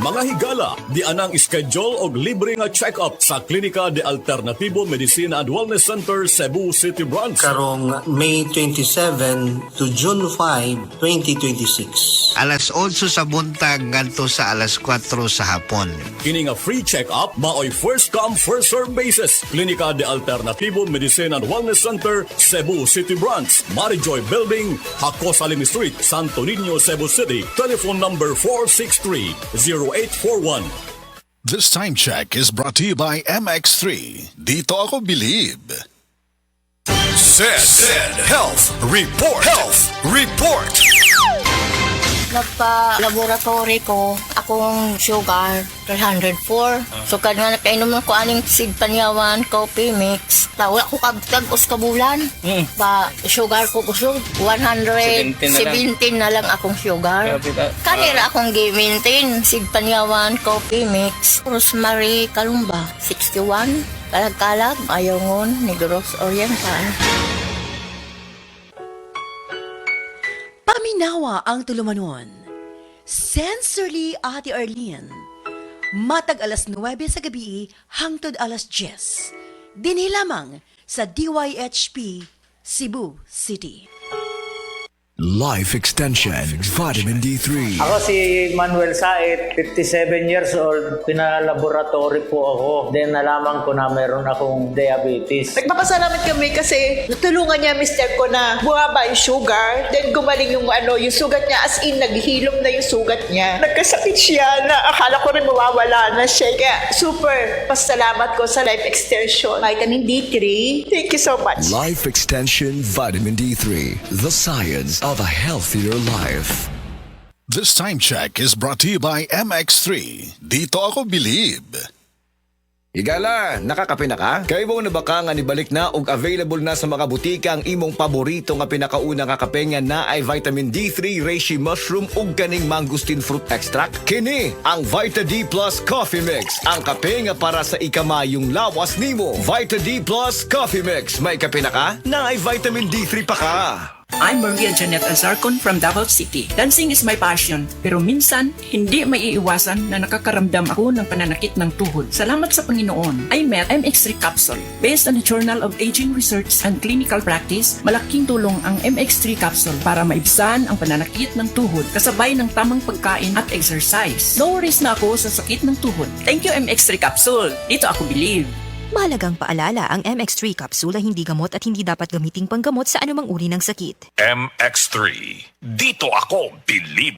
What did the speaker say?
Mga higala, di anang schedule og libre nga check-up sa Klinika de Alternativo Medicina and Wellness Center, Cebu City Branch. Karong May 27 to June 5, 2026. Alas 8 sa buntag ngadto sa alas 4 sa hapon. Kini nga free check-up maoy first come first serve basis. Klinika de Alternativo Medicina and Wellness Center, Cebu City Branch, Marijoy Building, Hakos Alim Street, Santo Niño, Cebu City. Telephone number 463-0841. This time check is brought to you by MX3. Dito ako believe. Said Health Report. Health Report. Nagpa-laboratory ko, akong sugar, 304. So, kanya nakainom ko aning Sig Panyawan coffee mix. Wala ko tag-us ka bulan. Sugar ko kusog, 117 na lang akong sugar. Kanira akong gi-maintain, Sig Panyawan coffee mix. Rosemary Kalumba, 61. Kalag-kalag, Ayongon, Negros Oriental. Paminawa ang tulumanon. Sensorily Ate Arlene. Matag alas 9 sa gabi hangtod alas 10. Dinhi lamang sa DYHP Cebu City. Life Extension Vitamin D3. Ako si Manuel Said, 57 years old. Pinalaboratory po ako. Then nalaman ko na meron akong diabetes. Nagpapasalamat kami kasi natulungan niya mister ko na bumaba yung sugar. Then gumaling yung sugat niya, as in naghilom na yung sugat niya. Nagkasakit siya na akala ko rin mawawala na siya. Kaya super pasalamat ko sa Life Extension. Vitamin D3. Thank you so much. Life Extension Vitamin D3. The science of a healthier life. This time check is brought to you by MX3. Dito ako believe. Higala, nakakape na ka? Kaya mo na ba ka nga nibalik na og available na sa mga butika ang imong paborito nga pinakauna nga kape nga na ay vitamin D3, reishi mushroom ug kaning mangosteen fruit extract? Kini ang Vita D Plus Coffee Mix, ang kape nga para sa ikamayong lawas nimo. Vita D Plus Coffee Mix, may kape na ka? Na ay vitamin D3 pa ka. I'm Maria Janet Azarcon from Davao City. Dancing is my passion, pero minsan, hindi maiiwasan na nakakaramdam ako ng pananakit ng tuhod. Salamat sa Panginoon, I met MX3 Capsule. Based on the Journal of Aging Research and Clinical Practice, malaking tulong ang MX3 Capsule para maibsan ang pananakit ng tuhod kasabay ng tamang pagkain at exercise. No worries na ako sa sakit ng tuhod. Thank you MX3 Capsule. Dito ako believe. Mahalagang paalala, ang MX3 capsule ay hindi gamot at hindi dapat gamiting panggamot sa anumang uri ng sakit. MX3. Dito ako believe.